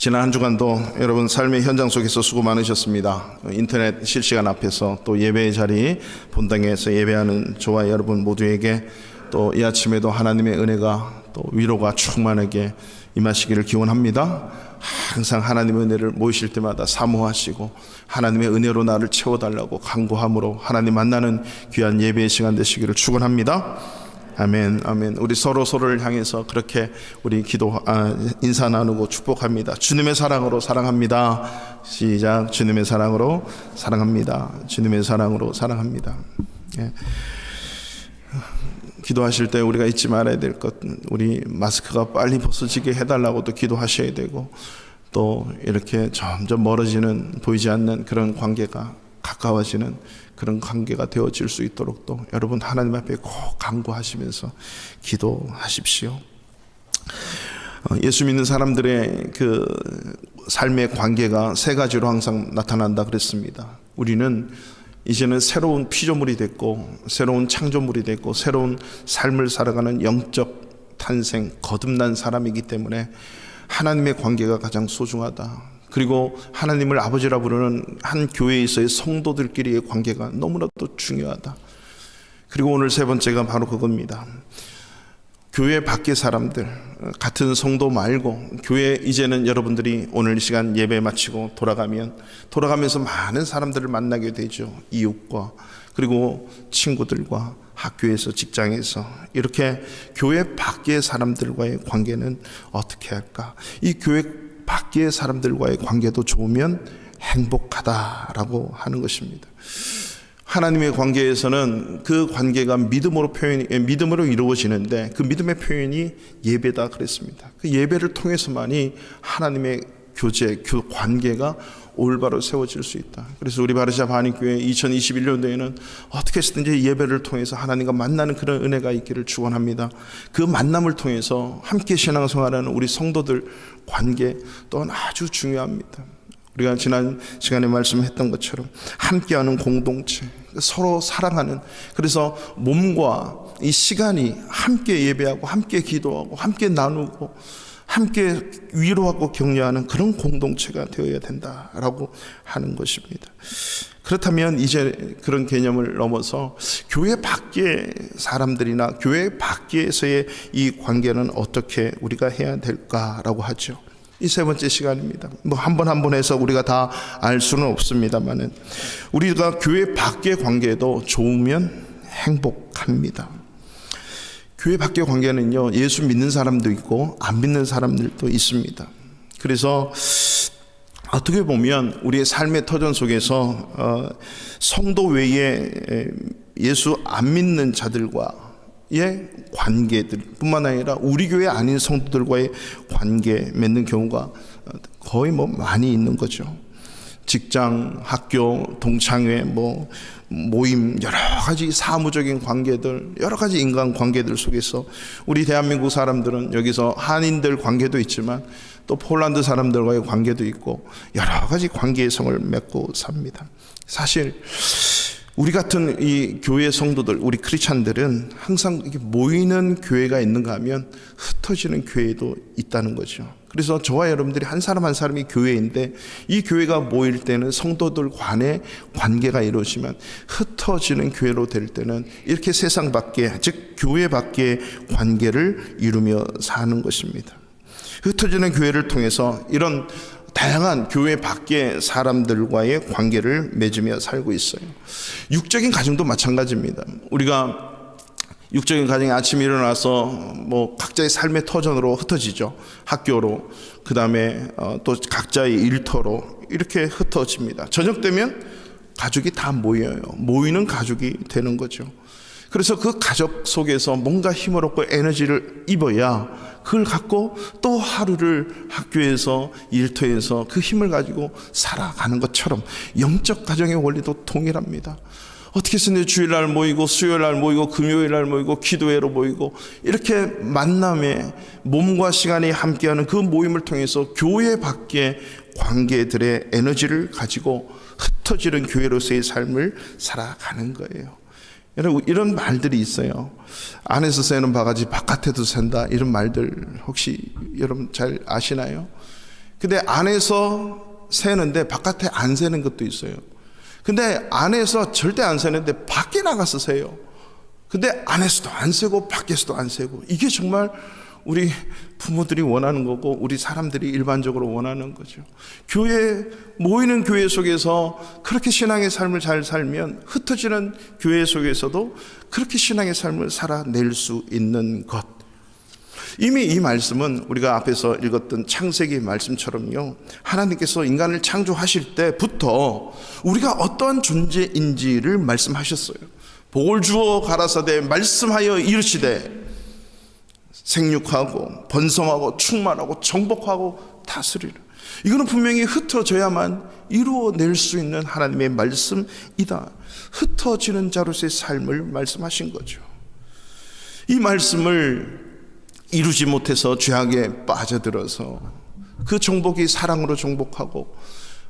지난 한 주간도 여러분 삶의 현장 속에서 수고 많으셨습니다. 인터넷 실시간 앞에서 또 예배의 자리 본당에서 예배하는 저와 여러분 모두에게 또 이 아침에도 하나님의 은혜가 또 위로가 충만하게 임하시기를 기원합니다. 항상 하나님의 은혜를 모이실 때마다 사모하시고 하나님의 은혜로 나를 채워달라고 간구함으로 하나님 만나는 귀한 예배의 시간 되시기를 축원합니다. 아멘, 아멘. 우리 서로를 향해서 그렇게 우리 인사 나누고 축복합니다. 주님의 사랑으로 사랑합니다. 시작. 주님의 사랑으로 사랑합니다. 주님의 사랑으로 사랑합니다. 예. 기도하실 때 우리가 잊지 말아야 될 것, 우리 마스크가 빨리 벗어지게 해달라고도 기도하셔야 되고, 또 이렇게 점점 멀어지는, 보이지 않는 그런 관계가 가까워지는 그런 관계가 되어질 수 있도록 또 여러분 하나님 앞에 꼭 간구하시면서 기도하십시오. 예수 믿는 사람들의 그 삶의 관계가 세 가지로 항상 나타난다 그랬습니다. 우리는 이제는 새로운 피조물이 됐고, 새로운 창조물이 됐고, 새로운 삶을 살아가는 영적 탄생, 거듭난 사람이기 때문에 하나님의 관계가 가장 소중하다. 그리고 하나님을 아버지라 부르는 한 교회에서의 성도들끼리의 관계가 너무나도 중요하다. 그리고 오늘 세 번째가 바로 그겁니다. 교회 밖의 사람들, 같은 성도 말고 교회, 이제는 여러분들이 오늘 이 시간 예배 마치고 돌아가면서 많은 사람들을 만나게 되죠. 이웃과 그리고 친구들과 학교에서, 직장에서, 이렇게 교회 밖의 사람들과의 관계는 어떻게 할까? 이 교회 밖의 사람들과의 관계도 좋으면 행복하다라고 하는 것입니다. 하나님의 관계에서는 그 관계가 믿음으로 이루어지는데, 그 믿음의 표현이 예배다 그랬습니다. 그 예배를 통해서만이 하나님의 관계가 올바로 세워질 수 있다. 그래서 우리 바르샤 반인교회 2021년도에는 어떻게 해서든지 예배를 통해서 하나님과 만나는 그런 은혜가 있기를 축원합니다. 그 만남을 통해서 함께 신앙생활하는 우리 성도들 관계 또한 아주 중요합니다. 우리가 지난 시간에 말씀했던 것처럼 함께하는 공동체, 서로 사랑하는, 그래서 몸과 이 시간이 함께 예배하고 함께 기도하고 함께 나누고 함께 위로하고 격려하는 그런 공동체가 되어야 된다라고 하는 것입니다. 그렇다면 이제 그런 개념을 넘어서 교회 밖의 사람들이나 교회 밖에서의 이 관계는 어떻게 우리가 해야 될까라고 하죠. 이 세 번째 시간입니다. 한 번 해서 우리가 다 알 수는 없습니다만은 우리가 교회 밖의 관계도 좋으면 행복합니다. 교회 밖의 관계는요, 예수 믿는 사람도 있고 안 믿는 사람들도 있습니다. 그래서 어떻게 보면 우리의 삶의 터전 속에서 성도 외에 예수 안 믿는 자들과의 관계들 뿐만 아니라 우리 교회 아닌 성도들과의 관계 맺는 경우가 거의 많이 있는 거죠. 직장, 학교, 동창회, 모임, 여러 가지 사무적인 관계들, 여러 가지 인간 관계들 속에서 우리 대한민국 사람들은 여기서 한인들 관계도 있지만 또 폴란드 사람들과의 관계도 있고 여러 가지 관계의 성을 맺고 삽니다. 사실 우리 같은 이 교회 성도들, 우리 크리스찬들은 항상 이렇게 모이는 교회가 있는가 하면 흩어지는 교회도 있다는 거죠. 그래서 저와 여러분들이 한 사람 한 사람이 교회인데, 이 교회가 모일 때는 성도들 간의 관계가 이루어지면 흩어지는 교회로 될 때는 이렇게 세상 밖에, 즉 교회 밖의 관계를 이루며 사는 것입니다. 흩어지는 교회를 통해서 이런 다양한 교회 밖의 사람들과의 관계를 맺으며 살고 있어요. 육적인 가정도 마찬가지입니다. 우리가 육적인 가정이 아침에 일어나서 각자의 삶의 터전으로 흩어지죠. 학교로, 그 다음에 또 각자의 일터로 이렇게 흩어집니다. 저녁 되면 가족이 다 모여요. 모이는 가족이 되는 거죠. 그래서 그 가족 속에서 뭔가 힘을 얻고 에너지를 입어야 그걸 갖고 또 하루를 학교에서, 일터에서 그 힘을 가지고 살아가는 것처럼 영적 가정의 원리도 동일합니다. 어떻게 해서 주일날 모이고 수요일날 모이고 금요일날 모이고 기도회로 모이고 이렇게 만남에 몸과 시간이 함께하는 그 모임을 통해서 교회 밖의 관계들의 에너지를 가지고 흩어지는 교회로서의 삶을 살아가는 거예요. 여러분, 이런 말들이 있어요. 안에서 새는 바가지 바깥에도 샌다, 이런 말들 혹시 여러분 잘 아시나요? 근데 안에서 새는데 바깥에 안 새는 것도 있어요. 근데 안에서 절대 안 새는데 밖에 나가서 새요. 근데 안에서도 안 새고 밖에서도 안 새고, 이게 정말 우리 부모들이 원하는 거고 우리 사람들이 일반적으로 원하는 거죠. 교회, 모이는 교회 속에서 그렇게 신앙의 삶을 잘 살면 흩어지는 교회 속에서도 그렇게 신앙의 삶을 살아낼 수 있는 것. 이미 이 말씀은 우리가 앞에서 읽었던 창세기 말씀처럼요, 하나님께서 인간을 창조하실 때부터 우리가 어떠한 존재인지를 말씀하셨어요. 복을 주어 가라사대 말씀하여 이르시되 생육하고 번성하고 충만하고 정복하고 다스리라. 이거는 분명히 흩어져야만 이루어낼 수 있는 하나님의 말씀이다. 흩어지는 자로서의 삶을 말씀하신 거죠. 이 말씀을 이루지 못해서 죄악에 빠져들어서 그 정복이 사랑으로 정복하고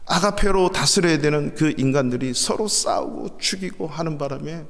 아가페로 다스려야 되는 그 인간들이 서로 싸우고 죽이고 하는 바람에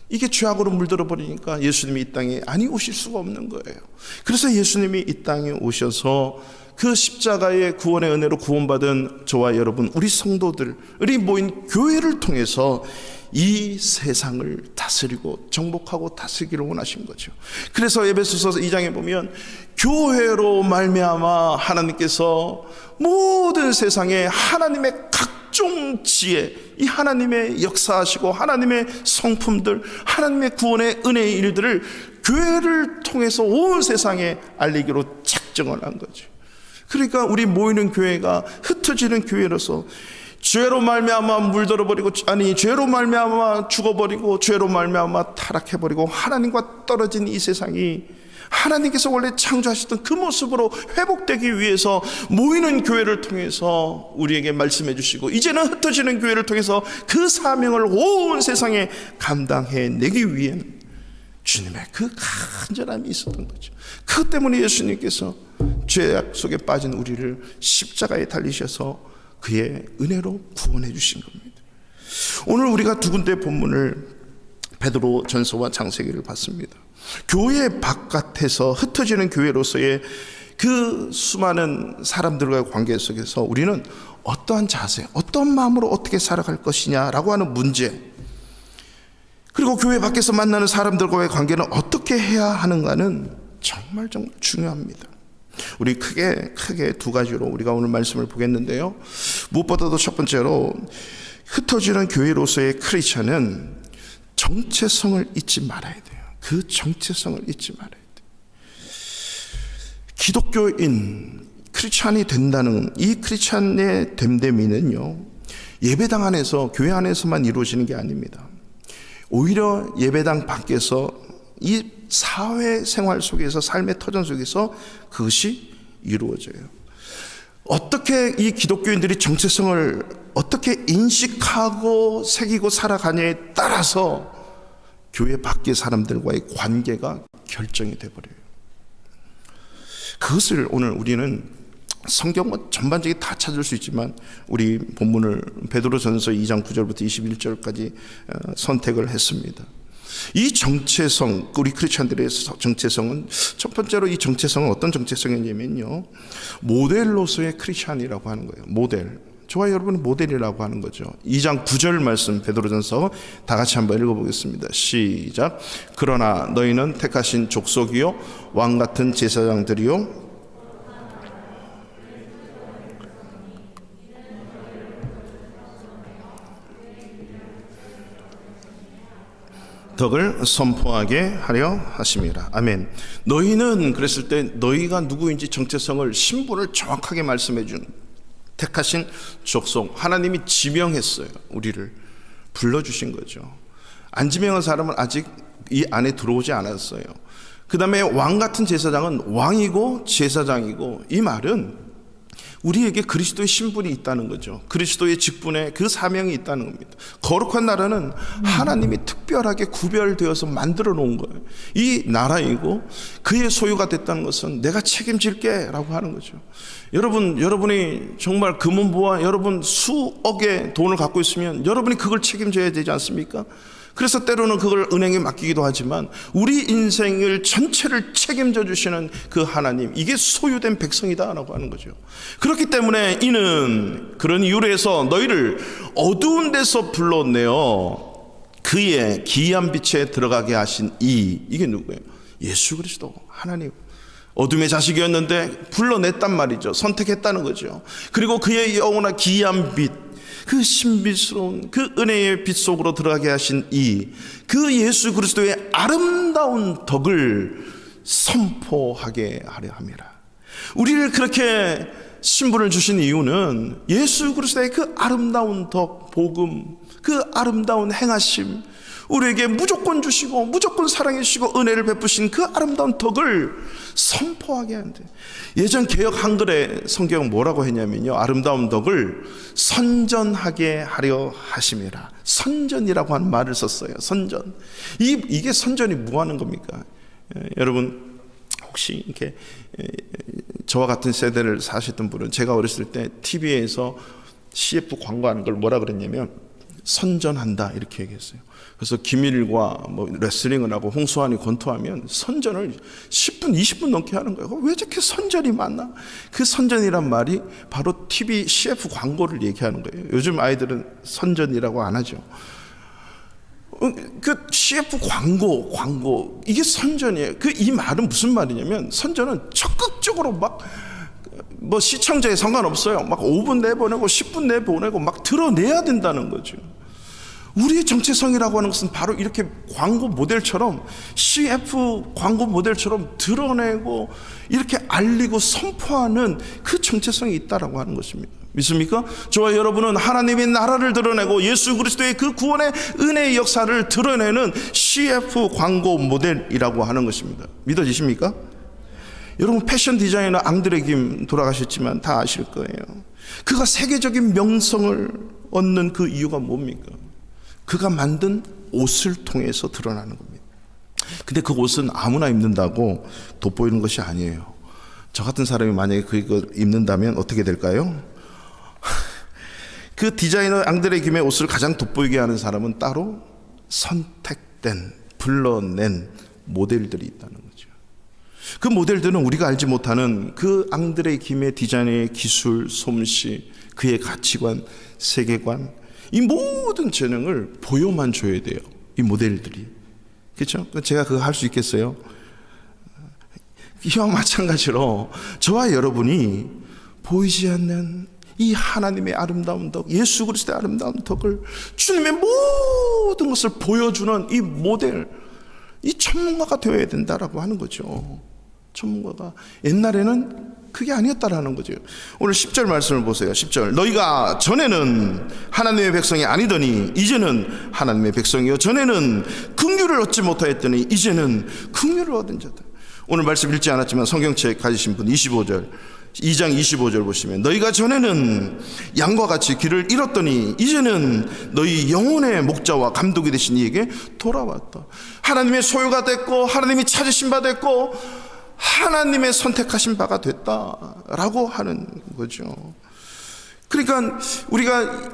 이게 죄악으로 물들어 버리니까 예수님이 이 땅에 아니 오실 수가 없는 거예요. 그래서 예수님이 이 땅에 오셔서 그 십자가의 구원의 은혜로 구원받은 저와 여러분, 우리 성도들이 모인 교회를 통해서 이 세상을 다스리고 정복하고 다스리기를 원하신 거죠. 그래서 에베소서 2장에 보면 교회로 말미암아 하나님께서 모든 세상에 하나님의 각종 지혜, 이 하나님의 역사하시고 하나님의 성품들, 하나님의 구원의 은혜의 일들을 교회를 통해서 온 세상에 알리기로 작정을 한 거죠. 그러니까 우리 모이는 교회가 흩어지는 교회로서 죄로 말미암아 물들어버리고, 죄로 말미암아 죽어버리고 죄로 말미암아 타락해버리고 하나님과 떨어진 이 세상이 하나님께서 원래 창조하셨던 그 모습으로 회복되기 위해서 모이는 교회를 통해서 우리에게 말씀해 주시고, 이제는 흩어지는 교회를 통해서 그 사명을 온 세상에 감당해내기 위한 주님의 그 간절함이 있었던 거죠. 그 때문에 예수님께서 죄악 속에 빠진 우리를 십자가에 달리셔서 그의 은혜로 구원해 주신 겁니다. 오늘 우리가 두 군데 본문을 베드로 전서와 창세기를 봤습니다. 교회 바깥에서 흩어지는 교회로서의 그 수많은 사람들과의 관계 속에서 우리는 어떠한 자세, 어떤 마음으로 어떻게 살아갈 것이냐라고 하는 문제, 그리고 교회 밖에서 만나는 사람들과의 관계는 어떻게 해야 하는가는 정말 중요합니다. 우리 크게 두 가지로 우리가 오늘 말씀을 보겠는데요, 무엇보다도 첫 번째로 흩어지는 교회로서의 크리스천은 정체성을 잊지 말아야 돼요. 그 정체성을 잊지 말아야 돼요. 기독교인 크리스천이 된다는 이 크리스천의 됨됨이는요, 예배당 안에서, 교회 안에서만 이루어지는 게 아닙니다. 오히려 예배당 밖에서 이 사회생활 속에서, 삶의 터전 속에서 그것이 이루어져요. 어떻게 이 기독교인들이 정체성을 어떻게 인식하고 새기고 살아가냐에 따라서 교회 밖의 사람들과의 관계가 결정이 돼버려요. 그것을 오늘 우리는 성경은 전반적으로 다 찾을 수 있지만 우리 본문을 베드로전서 2장 9절부터 21절까지 선택을 했습니다. 이 정체성, 우리 크리스천들의 정체성은, 첫 번째로 이 정체성은 어떤 정체성이냐면요, 모델로서의 크리스천이라고 하는 거예요. 모델. 저와 여러분은 모델이라고 하는 거죠. 2장 9절 말씀 베드로전서 다 같이 한번 읽어보겠습니다. 시작. 그러나 너희는 택하신 족속이요 왕같은 제사장들이요 덕을 선포하게 하려 하심이라. 아멘. 너희는, 그랬을 때 너희가 누구인지 정체성을, 신분을 정확하게 말씀해 준 택하신 족속, 하나님이 지명했어요. 우리를 불러주신 거죠. 안 지명한 사람은 아직 이 안에 들어오지 않았어요. 그 다음에 왕같은 제사장은 왕이고 제사장이고, 이 말은 우리에게 그리스도의 신분이 있다는 거죠. 그리스도의 직분에 그 사명이 있다는 겁니다. 거룩한 나라는 하나님이 특별하게 구별되어서 만들어 놓은 거예요. 이 나라이고 그의 소유가 됐다는 것은 내가 책임질게 라고 하는 거죠. 여러분이 정말 금은보화 여러분 수억의 돈을 갖고 있으면 여러분이 그걸 책임져야 되지 않습니까? 그래서 때로는 그걸 은행에 맡기기도 하지만 우리 인생을 전체를 책임져 주시는 그 하나님, 이게 소유된 백성이다라고 하는 거죠. 그렇기 때문에 이는 그런 이유로 해서 너희를 어두운 데서 불러내어 그의 기이한 빛에 들어가게 하신 이게 누구예요? 예수 그리스도 하나님. 어둠의 자식이었는데 불러냈단 말이죠. 선택했다는 거죠. 그리고 그의 영원한 기이한 빛, 그 신비스러운 그 은혜의 빛 속으로 들어가게 하신 그 예수 그리스도의 아름다운 덕을 선포하게 하려 함이라. 우리를 그렇게 신분을 주신 이유는 예수 그리스도의 그 아름다운 덕, 복음, 그 아름다운 행하심, 우리에게 무조건 주시고 무조건 사랑해 주시고 은혜를 베푸신 그 아름다운 덕을 선포하게 하는데, 예전 개역 한글의 성경은 뭐라고 했냐면요, 아름다운 덕을 선전하게 하려 하심이라. 선전이라고 하는 말을 썼어요. 선전. 이게 선전이 뭐 하는 겁니까? 여러분 혹시 이렇게 저와 같은 세대를 사셨던 분은, 제가 어렸을 때 TV에서 CF 광고하는 걸 뭐라 그랬냐면 선전한다 이렇게 얘기했어요. 그래서 김일과 뭐 레슬링을 하고 홍수환이 권투하면 선전을 10분 20분 넘게 하는 거예요. 왜 저렇게 선전이 많나? 그 선전이란 말이 바로 TV CF 광고를 얘기하는 거예요. 요즘 아이들은 선전이라고 안 하죠. 그 CF 광고 이게 선전이에요. 이 말은 무슨 말이냐면, 선전은 적극적으로 막 뭐 시청자에 상관없어요. 막 5분 내보내고 10분 내보내고 막 드러내야 된다는 거죠. 우리의 정체성이라고 하는 것은 바로 이렇게 광고 모델처럼, CF 광고 모델처럼 드러내고 이렇게 알리고 선포하는 그 정체성이 있다라고 하는 것입니다. 믿습니까? 저와 여러분은 하나님의 나라를 드러내고 예수 그리스도의 그 구원의 은혜의 역사를 드러내는 CF 광고 모델이라고 하는 것입니다. 믿어지십니까? 여러분, 패션 디자이너 앙드레 김 돌아가셨지만 다 아실 거예요. 그가 세계적인 명성을 얻는 그 이유가 뭡니까? 그가 만든 옷을 통해서 드러나는 겁니다. 근데 그 옷은 아무나 입는다고 돋보이는 것이 아니에요. 저 같은 사람이 만약에 그거 입는다면 어떻게 될까요? 그 디자이너 앙드레 김의 옷을 가장 돋보이게 하는 사람은 따로 선택된, 불러낸 모델들이 있다는 거죠. 그 모델들은 우리가 알지 못하는 그 앙드레 김의 디자인의 기술, 솜씨, 그의 가치관, 세계관, 이 모든 재능을 보여만 줘야 돼요. 이 모델들이. 그렇죠? 제가 그거 할 수 있겠어요? 이와 마찬가지로 저와 여러분이 보이지 않는 이 하나님의 아름다운 덕, 예수 그리스도의 아름다운 덕을, 주님의 모든 것을 보여주는 이 모델, 이 전문가가 되어야 된다라고 하는 거죠. 전문가가. 옛날에는 그게 아니었다라는 거죠. 오늘 10절 말씀을 보세요. 10절. 너희가 전에는 하나님의 백성이 아니더니 이제는 하나님의 백성이요, 전에는 긍휼을 얻지 못하였더니 이제는 긍휼을 얻은 자다. 오늘 말씀 읽지 않았지만 성경책 가지신 분 2장 25절 보시면, 너희가 전에는 양과 같이 길을 잃었더니 이제는 너희 영혼의 목자와 감독이 되신 이에게 돌아왔다. 하나님의 소유가 됐고, 하나님이 찾으신 바 됐고, 하나님의 선택하신 바가 됐다라고 하는 거죠. 그러니까 우리가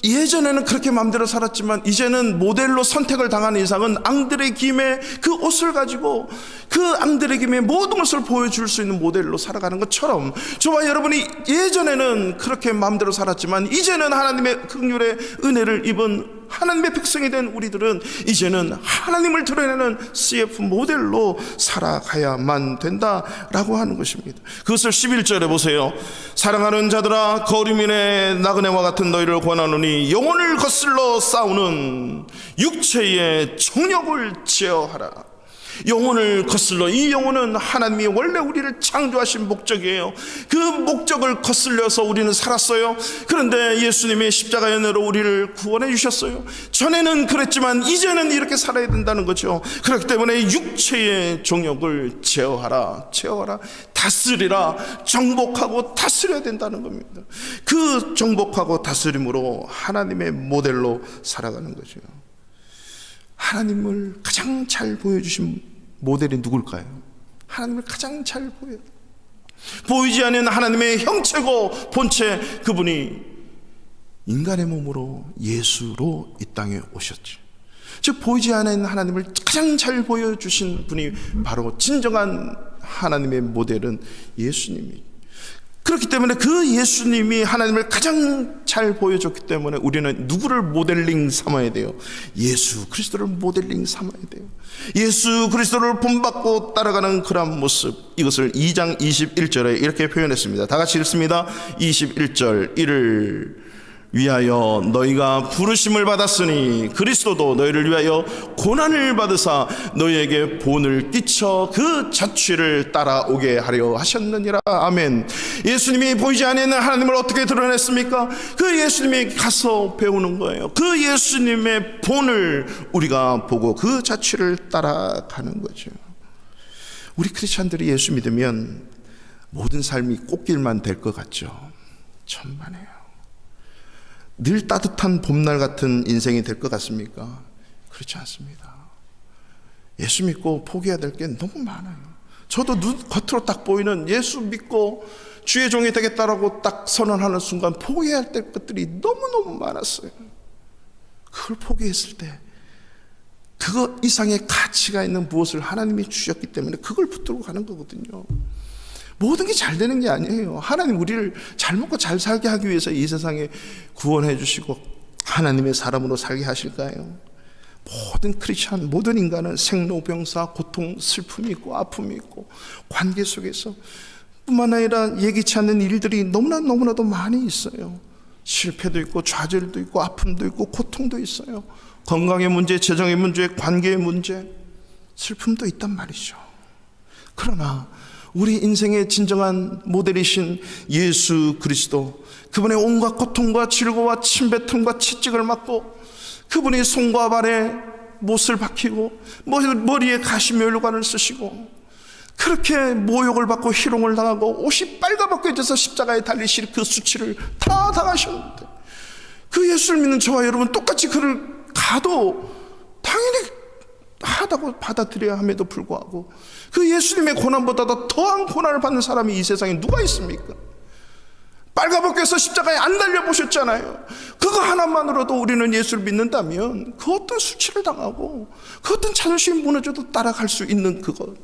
예전에는 그렇게 마음대로 살았지만 이제는 모델로 선택을 당하는 이상은 앙드레 김의 그 옷을 가지고 그 앙드레 김의 모든 것을 보여줄 수 있는 모델로 살아가는 것처럼, 저와 여러분이 예전에는 그렇게 마음대로 살았지만 이제는 하나님의 긍휼의 은혜를 입은 하나님의 백성이 된 우리들은 이제는 하나님을 드러내는 CF 모델로 살아가야만 된다라고 하는 것입니다. 그것을 11절에 보세요. 사랑하는 자들아, 거류민의 나그네와 같은 너희를 권하노니 영혼을 거슬러 싸우는 육체의 정욕을 제어하라. 영혼을 거슬러, 이 영혼은 하나님이 원래 우리를 창조하신 목적이에요. 그 목적을 거슬려서 우리는 살았어요. 그런데 예수님의 십자가의 은혜로 우리를 구원해 주셨어요. 전에는 그랬지만 이제는 이렇게 살아야 된다는 거죠. 그렇기 때문에 육체의 정욕을 제어하라, 다스리라, 정복하고 다스려야 된다는 겁니다. 그 정복하고 다스림으로 하나님의 모델로 살아가는 거죠. 하나님을 가장 잘 보여주신 모델이 누굴까요? 하나님을 가장 잘 보이지 않는 하나님의 형체고 본체, 그분이 인간의 몸으로 예수로 이 땅에 오셨죠. 즉 보이지 않는 하나님을 가장 잘 보여주신 분이 바로 진정한 하나님의 모델은 예수님이. 그렇기 때문에 그 예수님이 하나님을 가장 잘 보여줬기 때문에 우리는 누구를 모델링 삼아야 돼요? 예수 그리스도를 모델링 삼아야 돼요. 예수 그리스도를 본받고 따라가는 그런 모습, 이것을 2장 21절에 이렇게 표현했습니다. 다 같이 읽습니다. 21절, 이를 위하여 너희가 부르심을 받았으니 그리스도도 너희를 위하여 고난을 받으사 너희에게 본을 끼쳐 그 자취를 따라오게 하려 하셨느니라. 아멘. 예수님이 보이지 않는 하나님을 어떻게 드러냈습니까? 그 예수님이 가서 배우는 거예요. 그 예수님의 본을 우리가 보고 그 자취를 따라가는 거죠. 우리 크리스찬들이 예수 믿으면 모든 삶이 꽃길만 될 것 같죠? 천만에요. 늘 따뜻한 봄날 같은 인생이 될 것 같습니까? 그렇지 않습니다. 예수 믿고 포기해야 될 게 너무 많아요. 저도 겉으로 딱 보이는 예수 믿고 주의 종이 되겠다라고 딱 선언하는 순간 포기해야 될 것들이 너무너무 많았어요. 그걸 포기했을 때 그것 이상의 가치가 있는 무엇을 하나님이 주셨기 때문에 그걸 붙들고 가는 거거든요. 모든 게 잘 되는 게 아니에요. 하나님 우리를 잘 먹고 잘 살게 하기 위해서 이 세상에 구원해 주시고 하나님의 사람으로 살게 하실까요? 모든 크리스찬, 모든 인간은 생로병사, 고통, 슬픔이 있고 아픔이 있고 관계 속에서 뿐만 아니라 예기치 않는 일들이 너무나도 많이 있어요. 실패도 있고 좌절도 있고 아픔도 있고 고통도 있어요. 건강의 문제, 재정의 문제, 관계의 문제, 슬픔도 있단 말이죠. 그러나 우리 인생의 진정한 모델이신 예수 그리스도, 그분의 온갖 고통과 질고와 침뱉음과 채찍을 맞고 그분이 손과 발에 못을 박히고 머리에 가시면류관을 쓰시고 그렇게 모욕을 받고 희롱을 당하고 옷이 빨가벗겨져서 십자가에 달리실 그 수치를 다 당하셨는데 그 예수를 믿는 저와 여러분 똑같이 그를 가도 당연히 하다고 받아들여야 함에도 불구하고 그 예수님의 고난보다도 더한 고난을 받는 사람이 이 세상에 누가 있습니까? 빨가벗겨서 십자가에 안 달려보셨잖아요. 그거 하나만으로도 우리는 예수를 믿는다면 그 어떤 수치를 당하고 그 어떤 자존심이 무너져도 따라갈 수 있는 그것,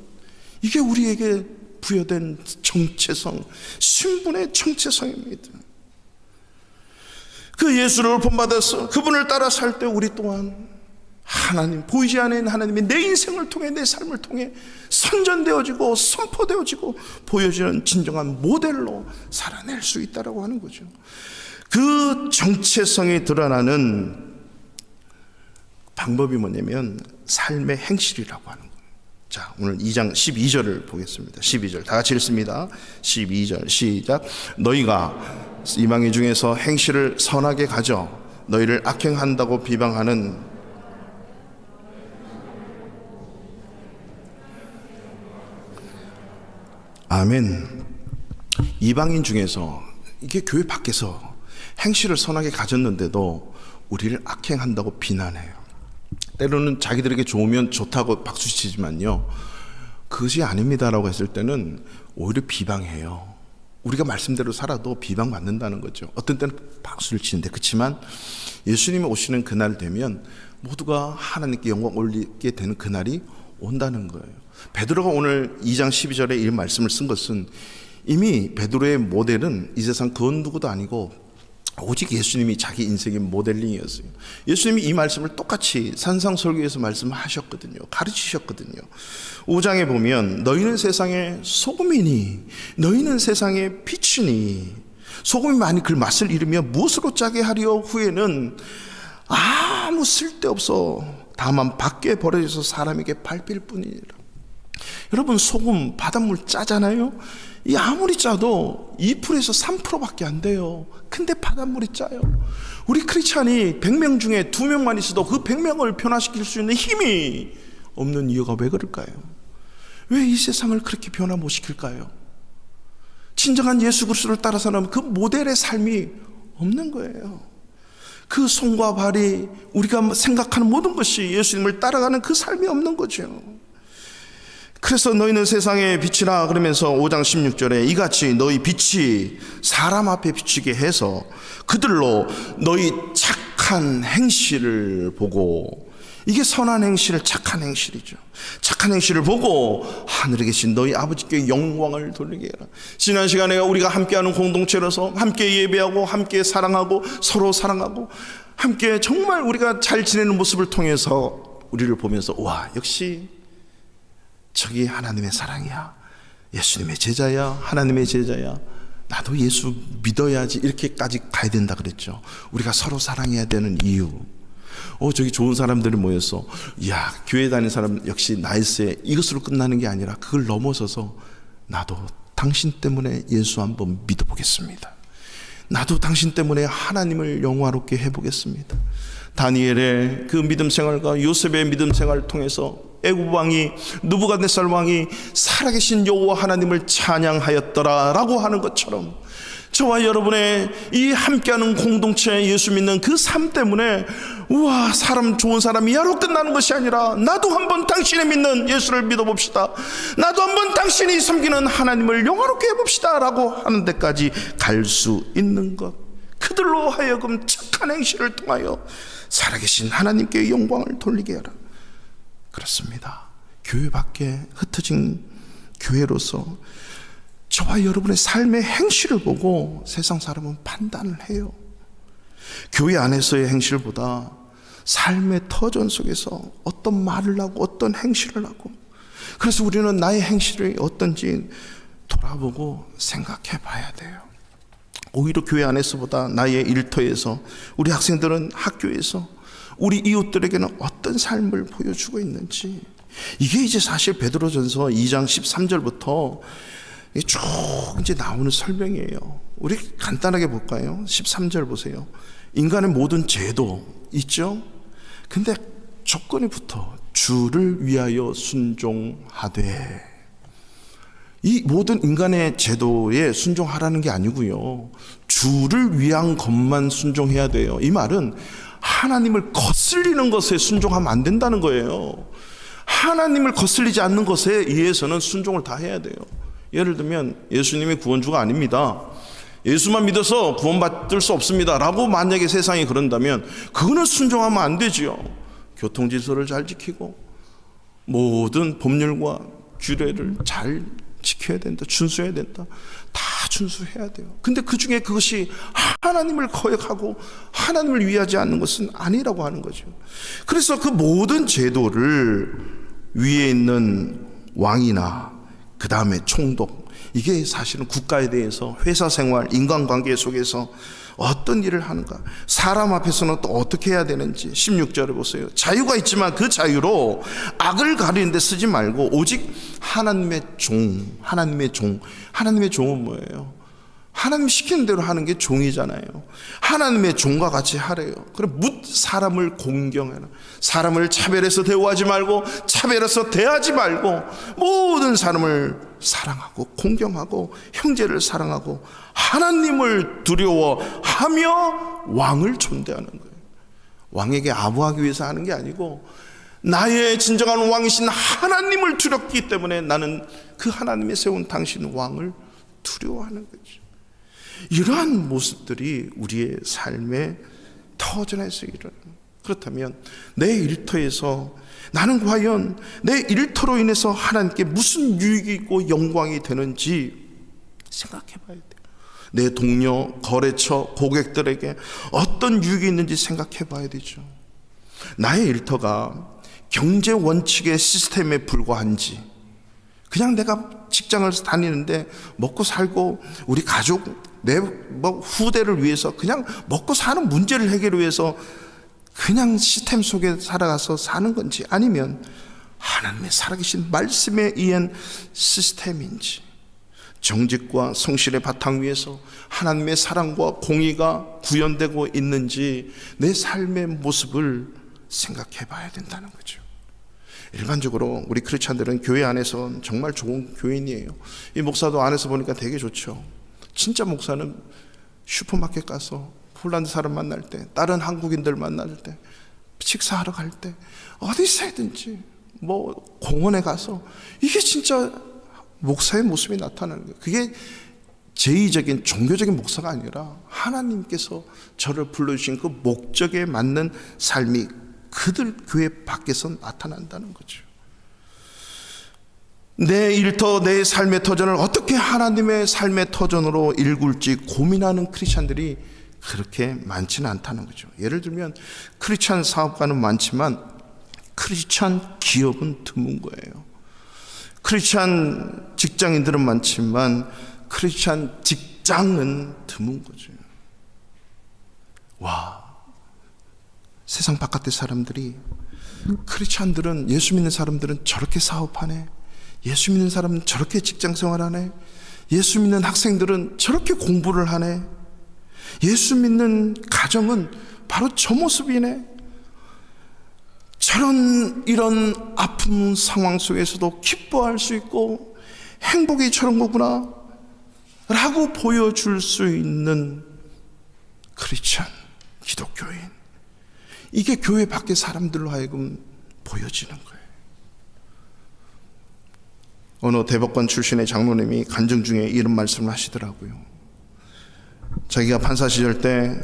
이게 우리에게 부여된 정체성, 신분의 정체성입니다. 그 예수를 본받아서 그분을 따라 살 때 우리 또한 하나님, 보이지 않는 하나님이 내 인생을 통해, 내 삶을 통해 선전되어지고 선포되어지고 보여지는 진정한 모델로 살아낼 수 있다고 하는 거죠. 그 정체성이 드러나는 방법이 뭐냐면 삶의 행실이라고 하는 거예요. 자, 오늘 2장 12절을 보겠습니다. 12절 다 같이 읽습니다. 12절 시작. 너희가 이방인 중에서 행실을 선하게 가져 너희를 악행한다고 비방하는 아멘. 이방인 중에서, 이게 교회 밖에서 행실을 선하게 가졌는데도 우리를 악행한다고 비난해요. 때로는 자기들에게 좋으면 좋다고 박수치지만요, 그것이 아닙니다라고 했을 때는 오히려 비방해요. 우리가 말씀대로 살아도 비방받는다는 거죠. 어떤 때는 박수를 치는데, 그렇지만 예수님이 오시는 그날 되면 모두가 하나님께 영광 올리게 되는 그날이 온다는 거예요. 베드로가 오늘 2장 12절에 이 말씀을 쓴 것은 이미 베드로의 모델은 이 세상 그 누구도 아니고 오직 예수님이 자기 인생의 모델링이었어요. 예수님이 이 말씀을 똑같이 산상설교에서 말씀하셨거든요. 가르치셨거든요. 5장에 보면 너희는 세상의 소금이니 너희는 세상의 빛이니, 소금이 많이 그 맛을 잃으며 무엇으로 짜게 하려 후에는 아무 쓸데없어 다만 밖에 버려져서 사람에게 밟힐 뿐이니라. 여러분, 소금 바닷물 짜잖아요. 이 아무리 짜도 2%에서 3%밖에 안 돼요. 근데 바닷물이 짜요. 우리 크리스찬이 100명 중에 2명만 있어도 그 100명을 변화시킬 수 있는 힘이 없는 이유가 왜 그럴까요? 왜 이 세상을 그렇게 변화 못 시킬까요? 진정한 예수 그리스도를 따라 사는 그 모델의 삶이 없는 거예요. 그 손과 발이, 우리가 생각하는 모든 것이 예수님을 따라가는 그 삶이 없는 거죠. 그래서 너희는 세상의 빛이라 그러면서 5장 16절에 이같이 너희 빛이 사람 앞에 비치게 해서 그들로 너희 착한 행실을 보고 이게 선한 행실, 착한 행실이죠. 착한 행실을 보고 하늘에 계신 너희 아버지께 영광을 돌리게 해라. 지난 시간에 우리가 함께하는 공동체로서 함께 예배하고 함께 사랑하고 서로 사랑하고 함께 정말 우리가 잘 지내는 모습을 통해서 우리를 보면서 와, 역시 저기 하나님의 사랑이야, 예수님의 제자야, 하나님의 제자야, 나도 예수 믿어야지, 이렇게까지 가야 된다 그랬죠. 우리가 서로 사랑해야 되는 이유. 저기 좋은 사람들이 모여서 야, 교회 다니는 사람 역시 나이스에 이것으로 끝나는 게 아니라 그걸 넘어서서 나도 당신 때문에 예수 한번 믿어보겠습니다. 나도 당신 때문에 하나님을 영화롭게 해보겠습니다. 다니엘의 그 믿음 생활과 요셉의 믿음 생활을 통해서 애굽 왕이 느부갓네살 왕이 살아계신 여호와 하나님을 찬양하였더라라고 하는 것처럼 저와 여러분의 이 함께하는 공동체, 예수 믿는 그 삶 때문에 우와, 사람 좋은 사람이야로 끝나는 것이 아니라 나도 한번 당신이 믿는 예수를 믿어봅시다, 나도 한번 당신이 섬기는 하나님을 영화롭게 해봅시다 라고 하는 데까지 갈 수 있는 것, 그들로 하여금 착한 행실을 통하여 살아계신 하나님께 영광을 돌리게 하라. 그렇습니다. 교회 밖에 흩어진 교회로서 저와 여러분의 삶의 행실을 보고 세상 사람은 판단을 해요. 교회 안에서의 행실보다 삶의 터전 속에서 어떤 말을 하고 어떤 행실을 하고, 그래서 우리는 나의 행실이 어떤지 돌아보고 생각해 봐야 돼요. 오히려 교회 안에서보다 나의 일터에서, 우리 학생들은 학교에서 우리 이웃들에게는 어떤 삶을 보여주고 있는지, 이게 이제 사실 베드로전서 2장 13절부터 쭉 이제 나오는 설명이에요. 우리 간단하게 볼까요? 13절 보세요. 인간의 모든 죄도 있죠? 근데 조건이 붙어. 주를 위하여 순종하되. 이 모든 인간의 제도에 순종하라는 게 아니고요, 주를 위한 것만 순종해야 돼요. 이 말은 하나님을 거슬리는 것에 순종하면 안 된다는 거예요. 하나님을 거슬리지 않는 것에 의해서는 순종을 다 해야 돼요. 예를 들면 예수님이 구원주가 아닙니다, 예수만 믿어서 구원받을 수 없습니다 라고 만약에 세상이 그런다면 그거는 순종하면 안 되지요. 교통질서를 잘 지키고 모든 법률과 규례를 잘 지켜야 된다, 준수해야 된다, 다 준수해야 돼요. 근데 그 중에 그것이 하나님을 거역하고 하나님을 위하지 않는 것은 아니라고 하는 거죠. 그래서 그 모든 제도를 위에 있는 왕이나 그 다음에 총독, 이게 사실은 국가에 대해서 회사 생활, 인간관계 속에서 어떤 일을 하는가, 사람 앞에서는 또 어떻게 해야 되는지 16절을 보세요. 자유가 있지만 그 자유로 악을 가리는 데 쓰지 말고 오직 하나님의 종, 하나님의 종은 뭐예요? 하나님 시키는 대로 하는 게 종이잖아요. 하나님의 종과 같이 하래요. 그럼 사람을 공경해라. 사람을 차별해서 대우하지 말고, 차별해서 대하지 말고, 모든 사람을 사랑하고 공경하고 형제를 사랑하고 하나님을 두려워하며 왕을 존대하는 거예요. 왕에게 아부하기 위해서 하는 게 아니고 나의 진정한 왕이신 하나님을 두렵기 때문에 나는 그 하나님이 세운 당신 왕을 두려워하는 거죠. 이러한 모습들이 우리의 삶의 터전에서 일어나는. 그렇다면 내 일터에서 나는 과연 내 일터로 인해서 하나님께 무슨 유익이 있고 영광이 되는지 생각해 봐야 돼요. 내 동료, 거래처, 고객들에게 어떤 유익이 있는지 생각해 봐야 되죠. 나의 일터가 경제 원칙의 시스템에 불과한지, 그냥 내가 직장을 다니는데 먹고 살고 우리 가족, 내 후대를 위해서 그냥 먹고 사는 문제를 해결을 위해서 그냥 시스템 속에 살아가서 사는 건지, 아니면 하나님의 살아계신 말씀에 의한 시스템인지, 정직과 성실의 바탕 위에서 하나님의 사랑과 공의가 구현되고 있는지 내 삶의 모습을 생각해 봐야 된다는 거죠. 일반적으로 우리 크리스찬들은 교회 안에서 정말 좋은 교인이에요. 이 목사도 안에서 보니까 되게 좋죠. 진짜 목사는 슈퍼마켓 가서 폴란드 사람 만날 때, 다른 한국인들 만날 때, 식사하러 갈 때, 어디서든지 뭐 공원에 가서, 이게 진짜 목사의 모습이 나타나는 거예요. 그게 제의적인 종교적인 목사가 아니라 하나님께서 저를 불러주신 그 목적에 맞는 삶이 그들 교회 밖에서 나타난다는 거죠. 내 일터, 내 삶의 터전을 어떻게 하나님의 삶의 터전으로 일굴지 고민하는 크리스찬들이 그렇게 많지는 않다는 거죠. 예를 들면 크리스찬 사업가는 많지만 크리스찬 기업은 드문 거예요. 크리스찬 직장인들은 많지만 크리스찬 직장은 드문 거죠. 와, 세상 바깥의 사람들이, 크리스찬들은, 예수 믿는 사람들은 저렇게 사업하네, 예수 믿는 사람은 저렇게 직장 생활하네, 예수 믿는 학생들은 저렇게 공부를 하네, 예수 믿는 가정은 바로 저 모습이네, 이런 아픈 상황 속에서도 기뻐할 수 있고 행복이 저런 거구나 라고 보여줄 수 있는 크리스찬, 기독교인, 이게 교회 밖의 사람들로 하여금 보여지는 거예요. 어느 대법관 출신의 장로님이 간증 중에 이런 말씀을 하시더라고요. 자기가 판사 시절 때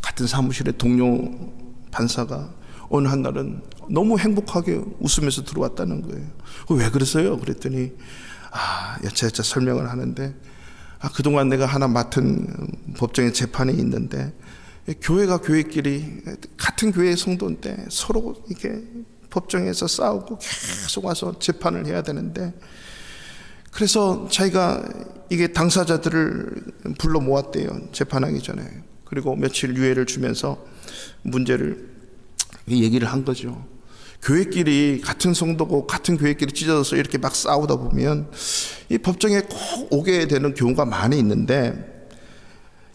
같은 사무실의 동료 판사가 어느 한날은 너무 행복하게 웃으면서 들어왔다는 거예요. 왜 그랬어요? 그랬더니 여차여차 설명을 하는데, 그동안 내가 하나 맡은 법정의 재판이 있는데 교회가 교회끼리 같은 교회의 성도인데 서로 이렇게 법정에서 싸우고 계속 와서 재판을 해야 되는데, 그래서 자기가 이게 당사자들을 불러 모았대요, 재판하기 전에. 그리고 며칠 유예를 주면서 문제를 얘기를 한 거죠. 교회끼리, 같은 성도고 같은 교회끼리 찢어져서 이렇게 막 싸우다 보면 이 법정에 꼭 오게 되는 경우가 많이 있는데,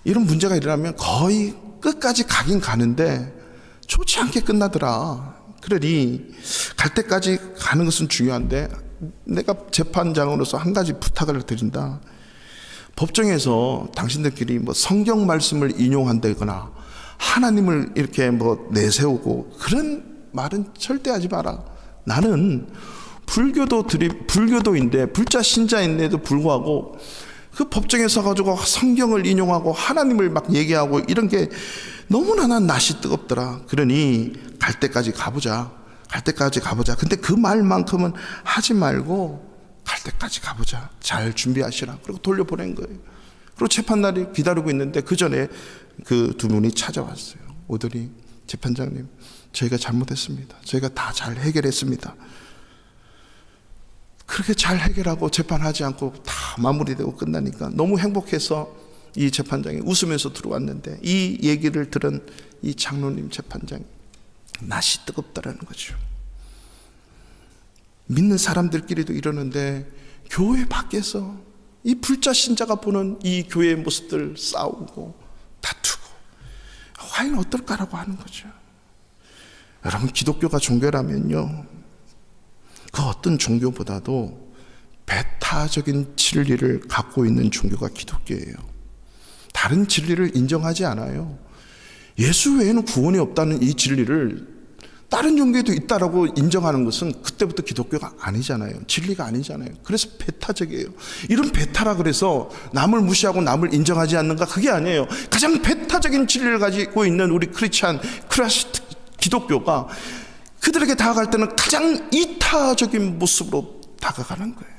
이런 문제가 일어나면 거의 끝까지 가긴 가는데 좋지 않게 끝나더라. 그러니 갈 때까지 가는 것은 중요한데 내가 재판장으로서 한 가지 부탁을 드린다. 법정에서 당신들끼리 성경 말씀을 인용한다거나 하나님을 이렇게 내세우고 그런 말은 절대 하지 마라. 나는 불교도인데, 불자 신자인데도 불구하고 그 법정에 서가지고 성경을 인용하고 하나님을 막 얘기하고 이런 게 너무나 난 낯이 뜨겁더라. 그러니 갈 때까지 가보자. 근데 그 말만큼은 하지 말고 갈 때까지 가보자. 잘 준비하시라. 그리고 돌려보낸 거예요. 그리고 재판날이 기다리고 있는데 그 전에 그 두 분이 찾아왔어요. 오더니, 재판장님, 저희가 잘못했습니다. 저희가 다 잘 해결했습니다. 그렇게 잘 해결하고 재판하지 않고 다 마무리되고 끝나니까 너무 행복해서 이 재판장이 웃으면서 들어왔는데, 이 얘기를 들은 이 장로님 재판장이 낯이 뜨겁다라는 거죠. 믿는 사람들끼리도 이러는데 교회 밖에서 이 불자 신자가 보는 이 교회의 모습들, 싸우고 다투고 과연 어떨까라고 하는 거죠. 여러분, 기독교가 종교라면요, 그 어떤 종교보다도 배타적인 진리를 갖고 있는 종교가 기독교예요. 다른 진리를 인정하지 않아요. 예수 외에는 구원이 없다는 이 진리를 다른 종교에도 있다라고 인정하는 것은 그때부터 기독교가 아니잖아요. 진리가 아니잖아요. 그래서 배타적이에요. 이런 배타라 그래서 남을 무시하고 남을 인정하지 않는가? 그게 아니에요. 가장 배타적인 진리를 가지고 있는 우리 크리스찬, 기독교가 그들에게 다가갈 때는 가장 이타적인 모습으로 다가가는 거예요.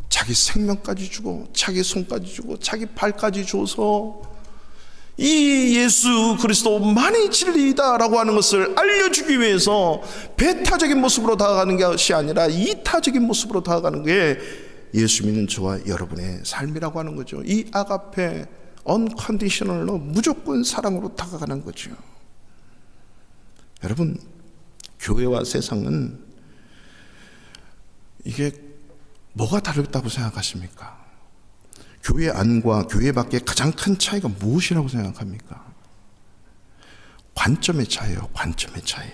자기 생명까지 주고, 자기 손까지 주고, 자기 발까지 줘서 이 예수 그리스도만이 진리다라고 하는 것을 알려주기 위해서 배타적인 모습으로 다가가는 것이 아니라 이타적인 모습으로 다가가는 게 예수 믿는 저와 여러분의 삶이라고 하는 거죠. 이 아가페, 언컨디셔널로 무조건 사랑으로 다가가는 거죠. 여러분, 교회와 세상은 이게 뭐가 다르다고 생각하십니까? 교회 안과 교회 밖의 가장 큰 차이가 무엇이라고 생각합니까? 관점의 차이예요. 관점의 차이.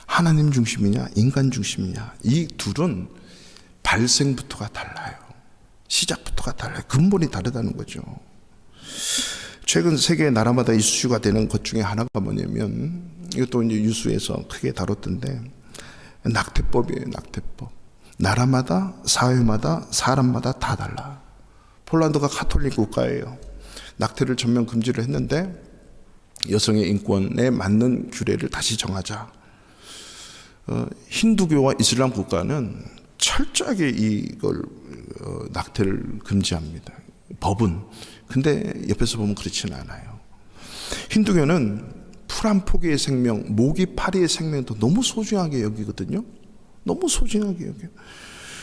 하나님 중심이냐 인간 중심이냐, 이 둘은 발생부터가 달라요. 시작부터가 달라요. 근본이 다르다는 거죠. 최근 세계 나라마다 이슈가 되는 것 중에 하나가 뭐냐면, 이것도 이제 뉴스에서 크게 다뤘던데, 낙태법이에요. 낙태법. 나라마다, 사회마다, 사람마다 다 달라. 폴란드가 카톨릭 국가예요. 낙태를 전면 금지를 했는데 여성의 인권에 맞는 규례를 다시 정하자. 힌두교와 이슬람 국가는 철저하게 이걸 낙태를 금지합니다. 법은. 근데 옆에서 보면 그렇지는 않아요. 힌두교는 풀 한 포기의 생명, 모기 파리의 생명도 너무 소중하게 여기거든요. 너무 소중하게 여겨요.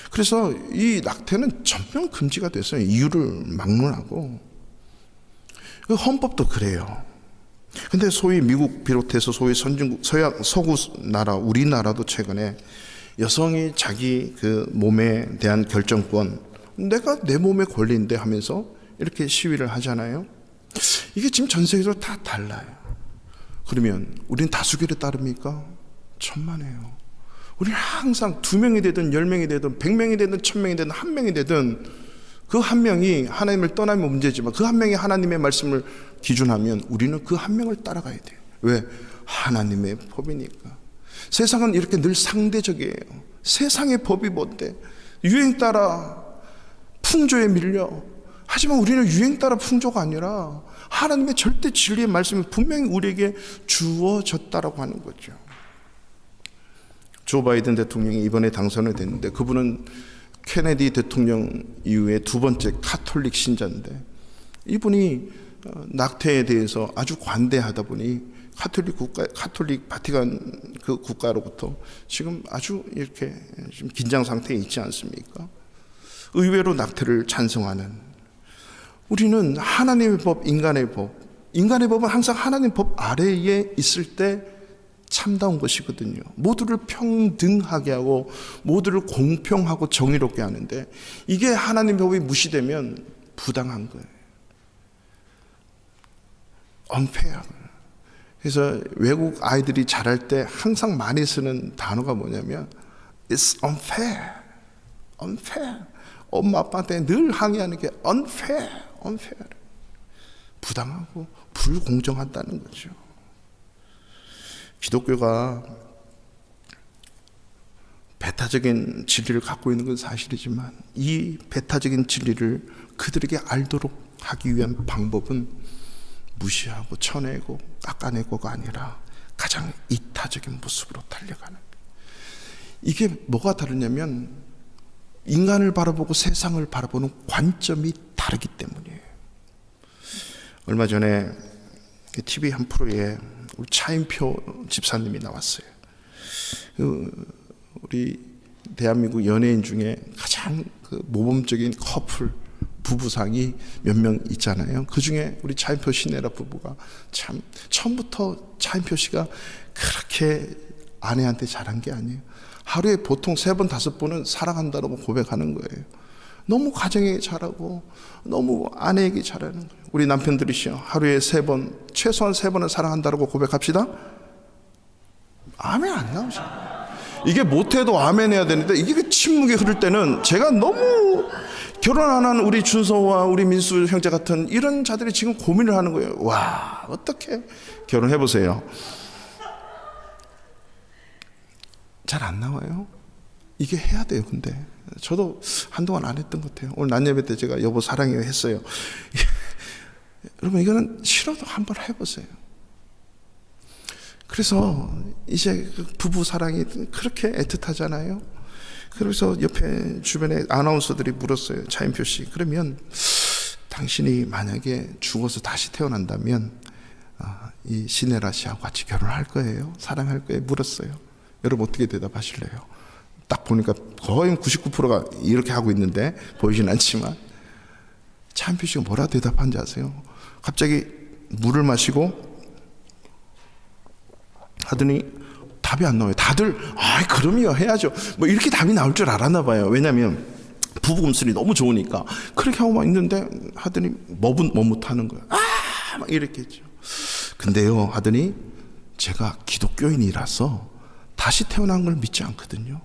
그래서 이 낙태는 전면 금지가 됐어요. 이유를 막론하고. 헌법도 그래요. 근데 소위 미국 비롯해서 소위 선진국, 서구 나라, 우리나라도 최근에 여성이 자기 그 몸에 대한 결정권, 내가 내 몸에 권리인데 하면서 이렇게 시위를 하잖아요. 이게 지금 전 세계적으로 다 달라요. 그러면 우리는 다수결에 따릅니까? 천만에요. 우리는 항상 2명이 되든 10명이 되든 100명이 되든 1000명이 되든 1명이 되든 그 한 명이 하나님을 떠나면 문제지만 그 한 명이 하나님의 말씀을 기준하면 우리는 그 한 명을 따라가야 돼요. 왜? 하나님의 법이니까. 세상은 이렇게 늘 상대적이에요. 세상의 법이 뭔데? 유행 따라 풍조에 밀려. 하지만 우리는 유행 따라 풍조가 아니라 하나님의 절대 진리의 말씀이 분명히 우리에게 주어졌다라고 하는 거죠. 조 바이든 대통령이 이번에 당선이 됐는데 그분은 케네디 대통령 이후에 2번째 카톨릭 신자인데 이분이 낙태에 대해서 아주 관대하다 보니 카톨릭 바티칸 그 국가로부터 지금 아주 이렇게 좀 긴장 상태에 있지 않습니까? 의외로 낙태를 찬성하는. 우리는 하나님의 법, 인간의 법은 항상 하나님 법 아래에 있을 때 참다운 것이거든요. 모두를 평등하게 하고 모두를 공평하고 정의롭게 하는데 이게 하나님 법이 무시되면 부당한 거예요. unfair. 그래서 외국 아이들이 자랄 때 항상 많이 쓰는 단어가 뭐냐면 It's unfair. 엄마 아빠한테 늘 항의하는 게 unfair. 부당하고 불공정하다는 거죠. 기독교가 배타적인 진리를 갖고 있는 건 사실이지만 이 배타적인 진리를 그들에게 알도록 하기 위한 방법은 무시하고 쳐내고 깎아내고가 아니라 가장 이타적인 모습으로 달려가는. 이게 뭐가 다르냐면 인간을 바라보고 세상을 바라보는 관점이 다르기 때문이에요. 얼마 전에 TV 한 프로에 우리 차인표 집사님이 나왔어요. 우리 대한민국 연예인 중에 가장 그 모범적인 커플 부부상이 몇 명 있잖아요. 그 중에 우리 차인표 신혜라 부부가 참 처음부터 차인표 씨가 그렇게 아내한테 잘한 게 아니에요. 하루에 보통 3번, 5번은 사랑한다고 고백하는 거예요. 너무 가정에게 잘하고 너무 아내에게 잘하는 거예요. 우리 남편들이시요, 하루에 3번, 최소한 3번은 사랑한다고 고백합시다. 아멘 안 나오잖아요. 이게 못해도 아멘 해야 되는데 이게 침묵이 흐를 때는 제가 너무 결혼 안 한 우리 준서와 우리 민수 형제 같은 이런 자들이 지금 고민을 하는 거예요. 와, 어떻게 결혼해 보세요. 잘 안 나와요. 이게 해야 돼요. 근데 저도 한동안 안 했던 것 같아요. 오늘 낮예배 때 제가 여보 사랑해요 했어요. 여러분 이거는 싫어도 한번 해보세요. 그래서 이제 부부 사랑이 그렇게 애틋하잖아요. 그래서 옆에 주변에 아나운서들이 물었어요. 차인표 씨, 그러면 당신이 만약에 죽어서 다시 태어난다면 이 신혜라 씨하고 같이 결혼할 거예요? 사랑할 거예요? 물었어요. 여러분 어떻게 대답하실래요? 딱 보니까 거의 99%가 이렇게 하고 있는데 보이진 않지만 차인표 씨가 뭐라 대답한지 아세요? 갑자기 물을 마시고 하더니 답이 안 나와요. 다들 그럼요 해야죠 뭐 이렇게 답이 나올 줄 알았나 봐요. 왜냐하면 부부 금슬이 너무 좋으니까 그렇게 하고 막 있는데 하더니 머뭇하는 거예요. 막 이렇게 했죠. 근데요 하더니 제가 기독교인이라서 다시 태어난 걸 믿지 않거든요.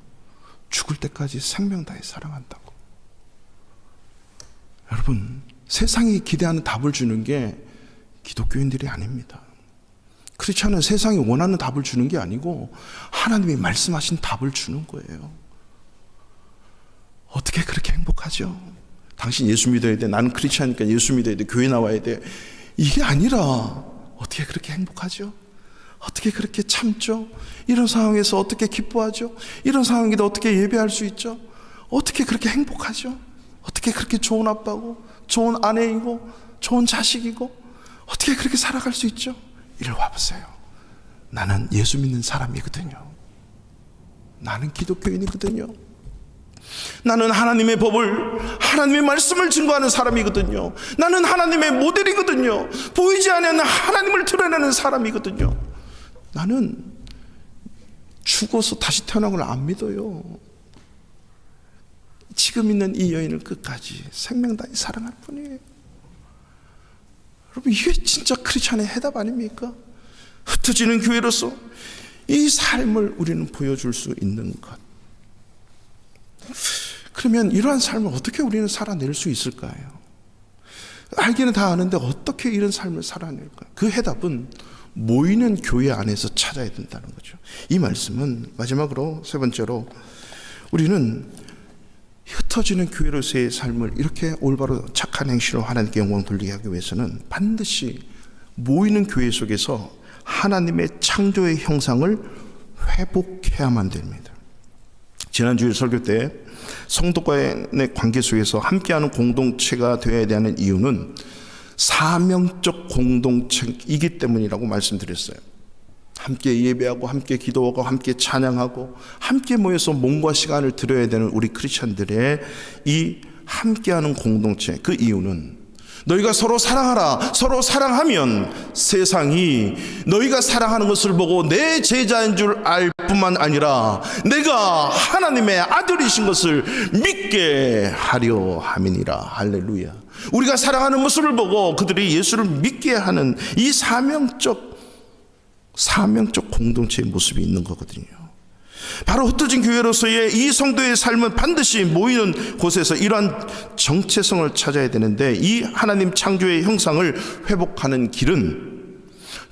죽을 때까지 생명 다해 사랑한다고. 여러분 세상이 기대하는 답을 주는 게 기독교인들이 아닙니다. 크리스천은 세상이 원하는 답을 주는 게 아니고 하나님이 말씀하신 답을 주는 거예요. 어떻게 그렇게 행복하죠? 당신 예수 믿어야 돼. 나는 크리스천이니까 예수 믿어야 돼. 교회 나와야 돼. 이게 아니라 어떻게 그렇게 행복하죠? 어떻게 그렇게 참죠? 이런 상황에서 어떻게 기뻐하죠? 이런 상황에도 어떻게 예배할 수 있죠? 어떻게 그렇게 행복하죠? 어떻게 그렇게 좋은 아빠고 좋은 아내이고 좋은 자식이고 어떻게 그렇게 살아갈 수 있죠? 이리 와보세요. 나는 예수 믿는 사람이거든요. 나는 기독교인이거든요. 나는 하나님의 법을, 하나님의 말씀을 증거하는 사람이거든요. 나는 하나님의 모델이거든요. 보이지 않는 하나님을 드러내는 사람이거든요. 나는 죽어서 다시 태어난 걸 안 믿어요. 지금 있는 이 여인을 끝까지 생명 다해 사랑할 뿐이에요. 여러분, 이게 진짜 크리스찬의 해답 아닙니까? 흩어지는 교회로서 이 삶을 우리는 보여줄 수 있는 것. 그러면 이러한 삶을 어떻게 우리는 살아낼 수 있을까요? 알기는 다 아는데 어떻게 이런 삶을 살아낼까요? 그 해답은 모이는 교회 안에서 찾아야 된다는 거죠. 이 말씀은 마지막으로 세 번째로 우리는 흩어지는 교회로서의 삶을 이렇게 올바로 착한 행실로 하나님께 영광 돌리게 하기 위해서는 반드시 모이는 교회 속에서 하나님의 창조의 형상을 회복해야만 됩니다. 지난주일 설교 때 성도과의 관계 속에서 함께하는 공동체가 되어야 되는 이유는 사명적 공동체이기 때문이라고 말씀드렸어요. 함께 예배하고 함께 기도하고 함께 찬양하고 함께 모여서 몸과 시간을 들여야 되는 우리 크리스찬들의 이 함께하는 공동체, 그 이유는 너희가 서로 사랑하라. 서로 사랑하면 세상이 너희가 사랑하는 것을 보고 내 제자인 줄 알 뿐만 아니라 내가 하나님의 아들이신 것을 믿게 하려 함이니라. 할렐루야. 우리가 사랑하는 모습을 보고 그들이 예수를 믿게 하는 이 사명적 공동체의 모습이 있는 거거든요. 바로 흩어진 교회로서의 이 성도의 삶은 반드시 모이는 곳에서 이러한 정체성을 찾아야 되는데, 이 하나님 창조의 형상을 회복하는 길은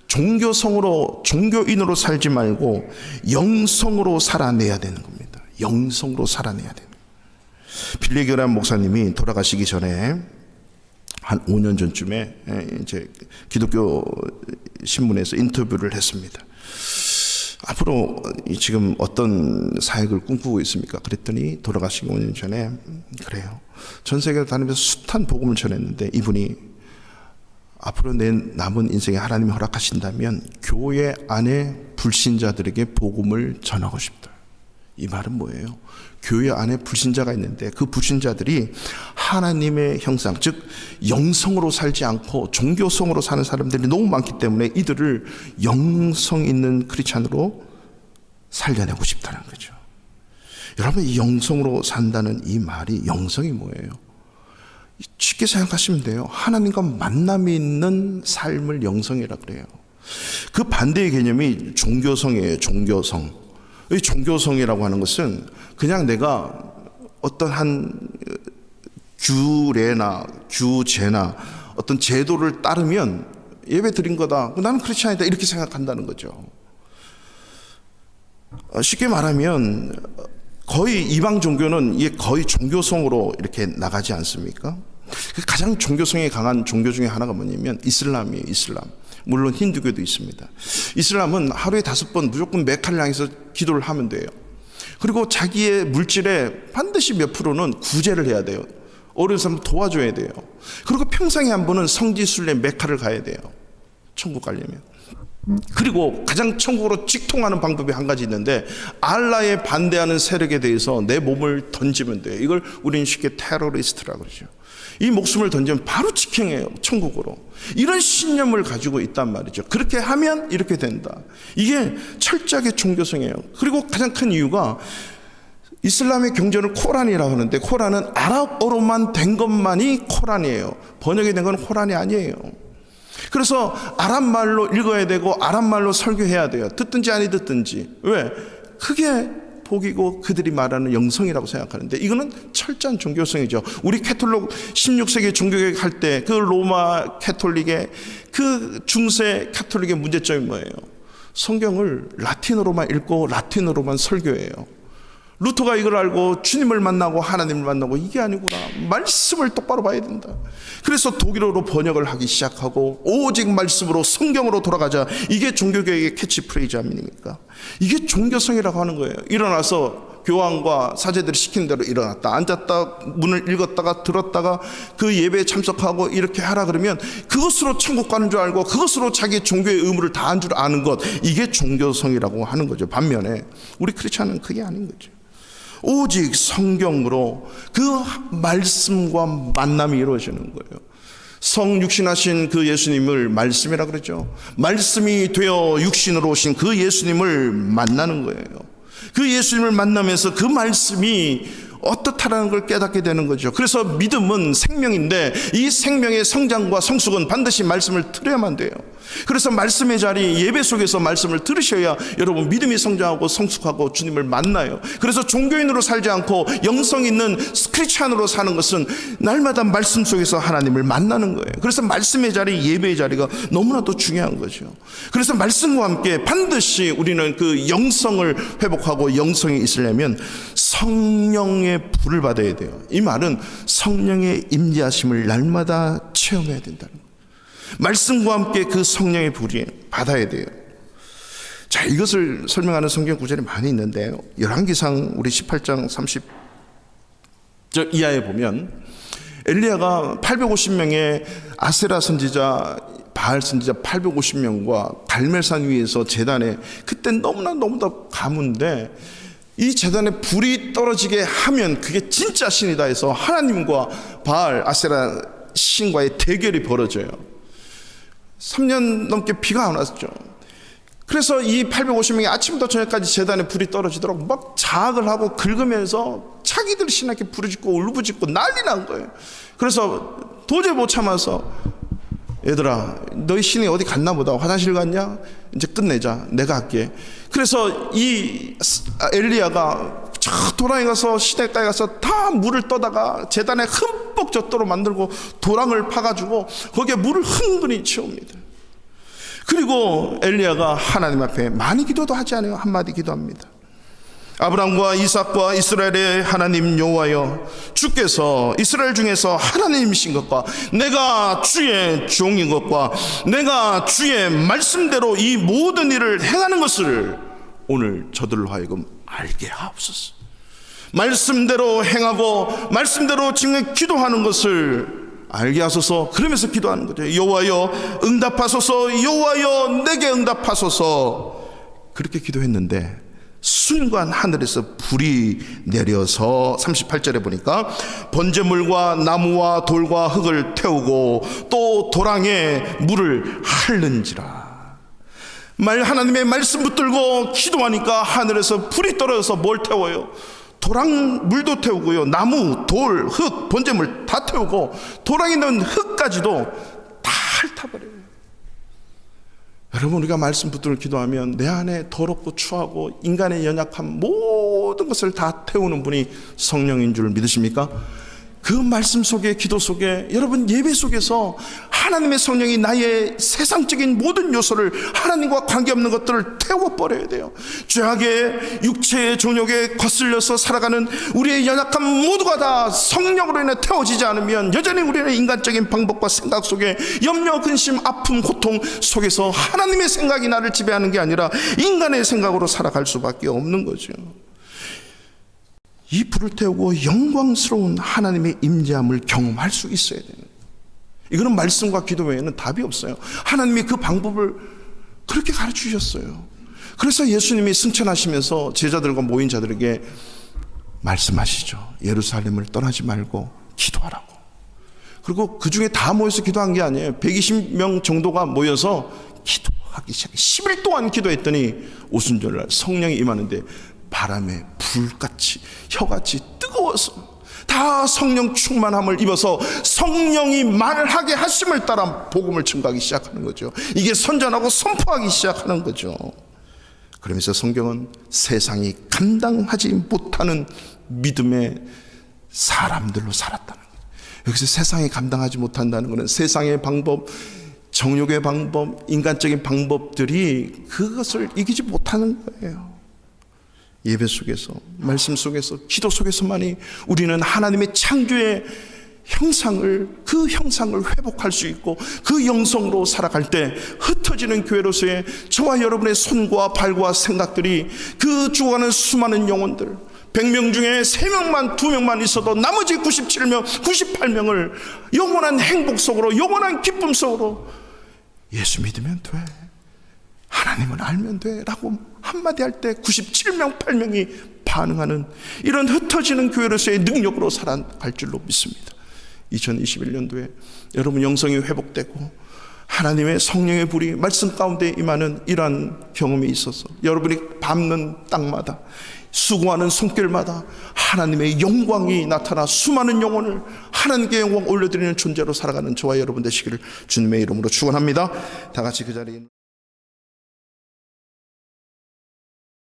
종교인으로 살지 말고 영성으로 살아내야 되는 겁니다. 영성으로 살아내야 됩니다. 빌리그람 목사님이 돌아가시기 전에 한 5년 전쯤에 이제 기독교 신문에서 인터뷰를 했습니다. 앞으로 지금 어떤 사역을 꿈꾸고 있습니까? 그랬더니 돌아가시기 5년 전에 그래요. 전 세계를 다니면서 숱한 복음을 전했는데 이분이 앞으로 내 남은 인생에 하나님이 허락하신다면 교회 안에 불신자들에게 복음을 전하고 싶다. 이 말은 뭐예요? 교회 안에 불신자가 있는데 그 불신자들이 하나님의 형상, 즉 영성으로 살지 않고 종교성으로 사는 사람들이 너무 많기 때문에 이들을 영성 있는 크리스찬으로 살려내고 싶다는 거죠. 여러분, 이 영성으로 산다는 이 말이, 영성이 뭐예요? 쉽게 생각하시면 돼요. 하나님과 만남이 있는 삶을 영성이라 그래요. 그 반대의 개념이 종교성이에요. 종교성. 이 종교성이라고 하는 것은 그냥 내가 어떤 한 규례나 규제나 어떤 제도를 따르면 예배 드린 거다, 나는 크리스찬이다, 이렇게 생각한다는 거죠. 쉽게 말하면 거의 이방 종교는 이게 거의 종교성으로 이렇게 나가지 않습니까? 가장 종교성이 강한 종교 중에 하나가 뭐냐면 이슬람이에요. 이슬람. 물론 힌두교도 있습니다. 이슬람은 하루에 5번 무조건 메카를 향해서 기도를 하면 돼요. 그리고 자기의 물질에 반드시 몇 프로는 구제를 해야 돼요. 어려운 사람 도와줘야 돼요. 그리고 평생에 한 번은 성지순례 메카를 가야 돼요. 천국 가려면. 그리고 가장 천국으로 직통하는 방법이 한 가지 있는데, 알라에 반대하는 세력에 대해서 내 몸을 던지면 돼요. 이걸 우리는 쉽게 테러리스트라고 그러죠. 이 목숨을 던지면 바로 직행해요. 천국으로. 이런 신념을 가지고 있단 말이죠. 그렇게 하면 이렇게 된다. 이게 철저하게 종교성이에요. 그리고 가장 큰 이유가 이슬람의 경전을 코란이라고 하는데, 코란은 아랍어로만 된 것만이 코란이에요. 번역이 된 건 코란이 아니에요. 그래서 아랍말로 읽어야 되고 아랍말로 설교해야 돼요. 듣든지 아니 듣든지. 왜? 그게 복이고 그들이 말하는 영성이라고 생각하는데, 이거는 철저한 종교성이죠. 우리 캐톨릭 16세기 종교개혁 할 때 그 로마 캐톨릭의 그 중세 캐톨릭의 문제점이 뭐예요? 성경을 라틴어로만 읽고 라틴어로만 설교해요. 루터가 이걸 알고 주님을 만나고 하나님을 만나고 이게 아니구나. 말씀을 똑바로 봐야 된다. 그래서 독일어로 번역을 하기 시작하고 오직 말씀으로 성경으로 돌아가자. 이게 종교개혁의 캐치프레이즈 아닙니까? 이게 종교성이라고 하는 거예요. 일어나서 교황과 사제들이 시킨 대로 일어났다 앉았다 문을 읽었다가 들었다가 그 예배에 참석하고 이렇게 하라 그러면 그것으로 천국 가는 줄 알고 그것으로 자기 종교의 의무를 다한 줄 아는 것, 이게 종교성이라고 하는 거죠. 반면에 우리 크리스찬은 그게 아닌 거죠. 오직 성경으로 그 말씀과 만남이 이루어지는 거예요. 성육신하신 그 예수님을 말씀이라 그러죠. 말씀이 되어 육신으로 오신 그 예수님을 만나는 거예요. 그 예수님을 만나면서 그 말씀이 어떻다라는 걸 깨닫게 되는 거죠. 그래서 믿음은 생명인데 이 생명의 성장과 성숙은 반드시 말씀을 들어야만 돼요. 그래서 말씀의 자리, 예배 속에서 말씀을 들으셔야 여러분 믿음이 성장하고 성숙하고 주님을 만나요. 그래서 종교인으로 살지 않고 영성 있는 크리스찬으로 사는 것은 날마다 말씀 속에서 하나님을 만나는 거예요. 그래서 말씀의 자리, 예배의 자리가 너무나도 중요한 거죠. 그래서 말씀과 함께 반드시 우리는 그 영성을 회복하고 영성이 있으려면 성령의 불을 받아야 돼요. 이 말은 성령의 임재하심을 날마다 체험해야 된다는 거예요. 말씀과 함께 그 성령의 불이 받아야 돼요. 자, 이것을 설명하는 성경 구절이 많이 있는데요. 열왕기상 우리 18장 30절 이하에 보면 엘리야가 850명의 아세라 선지자, 바알 선지자 850명과 갈멜산 위에서 제단에, 그때 너무나 가문데 이 제단에 불이 떨어지게 하면 그게 진짜 신이다 해서 하나님과 바알, 아세라 신과의 대결이 벌어져요. 3년 넘게 비가 안 왔죠. 그래서 이 850명이 아침부터 저녁까지 제단에 불이 떨어지도록 막 자학을 하고 긁으면서 자기들 신에게 부르짖고 울부짖고 난리 난 거예요. 그래서 도저히 못 참아서 얘들아, 너희 신이 어디 갔나 보다. 화장실 갔냐? 이제 끝내자. 내가 할게. 그래서 이 엘리야가 저 도랑에 가서 시냇가에 가서 다 물을 떠다가 제단에 흠뻑 젖도록 만들고 도랑을 파가지고 거기에 물을 흥분히 채웁니다. 그리고 엘리야가 하나님 앞에 많이 기도도 하지 않아요. 한마디 기도합니다. 아브라함과 이삭과 이스라엘의 하나님 여호와여, 주께서 이스라엘 중에서 하나님이신 것과 내가 주의 종인 것과 내가 주의 말씀대로 이 모든 일을 행하는 것을 오늘 저들로 하여금 알게 하옵소서. 말씀대로 행하고 말씀대로 지금 기도하는 것을 알게 하소서. 그러면서 기도하는 거죠. 여호와여 응답하소서, 여호와여 내게 응답하소서. 그렇게 기도했는데 순간 하늘에서 불이 내려서 38절에 보니까 번제물과 나무와 돌과 흙을 태우고 또 도랑에 물을 핥는지라. 하나님의 말씀 붙들고 기도하니까 하늘에서 불이 떨어져서 뭘 태워요? 도랑 물도 태우고요, 나무, 돌, 흙, 번제물 다 태우고 도랑에 있는 흙까지도 다 핥아버려요. 여러분, 우리가 말씀 붙들고 기도하면 내 안에 더럽고 추하고 인간의 연약함 모든 것을 다 태우는 분이 성령인 줄 믿으십니까? 그 말씀 속에, 기도 속에, 여러분 예배 속에서 하나님의 성령이 나의 세상적인 모든 요소를, 하나님과 관계없는 것들을 태워버려야 돼요. 죄악의 육체의 종욕에 거슬려서 살아가는 우리의 연약함 모두가 다 성령으로 인해 태워지지 않으면 여전히 우리는 인간적인 방법과 생각 속에 염려, 근심, 아픔, 고통 속에서 하나님의 생각이 나를 지배하는 게 아니라 인간의 생각으로 살아갈 수밖에 없는 거죠. 이 불을 태우고 영광스러운 하나님의 임재함을 경험할 수 있어야 되는 거예요. 이거는 말씀과 기도 외에는 답이 없어요. 하나님이 그 방법을 그렇게 가르쳐 주셨어요. 그래서 예수님이 승천하시면서 제자들과 모인 자들에게 말씀하시죠. 예루살렘을 떠나지 말고 기도하라고. 그리고 그 중에 다 모여서 기도한 게 아니에요. 120명 정도가 모여서 기도하기 시작해 10일 동안 기도했더니 오순절날 성령이 임하는데 바람에 불같이 혀같이 뜨거워서 다 성령 충만함을 입어서 성령이 말하게 하심을 따라 복음을 증거하기 시작하는 거죠. 이게 선전하고 선포하기 시작하는 거죠. 그러면서 성경은 세상이 감당하지 못하는 믿음의 사람들로 살았다는 거예요. 여기서 세상이 감당하지 못한다는 것은 세상의 방법, 정욕의 방법, 인간적인 방법들이 그것을 이기지 못하는 거예요. 예배 속에서, 말씀 속에서, 기도 속에서만이 우리는 하나님의 창조의 형상을, 그 형상을 회복할 수 있고 그 영성으로 살아갈 때 흩어지는 교회로서의 저와 여러분의 손과 발과 생각들이 그 죽어가는 수많은 영혼들, 100명 중에 3명만 2명만 있어도 나머지 97명 98명을 영원한 행복 속으로, 영원한 기쁨 속으로 예수 믿으면 돼, 하나님을 알면 돼 라고 한마디 할 때 97명 8명이 반응하는 이런 흩어지는 교회로서의 능력으로 살아갈 줄로 믿습니다. 2021년도에 여러분 영성이 회복되고 하나님의 성령의 불이 말씀 가운데 임하는 이러한 경험이 있어서 여러분이 밟는 땅마다, 수고하는 손길마다 하나님의 영광이 나타나 수많은 영혼을 하나님께 영광 올려드리는 존재로 살아가는 저와 여러분 되시기를 주님의 이름으로 축원합니다. 다 같이 그 자리에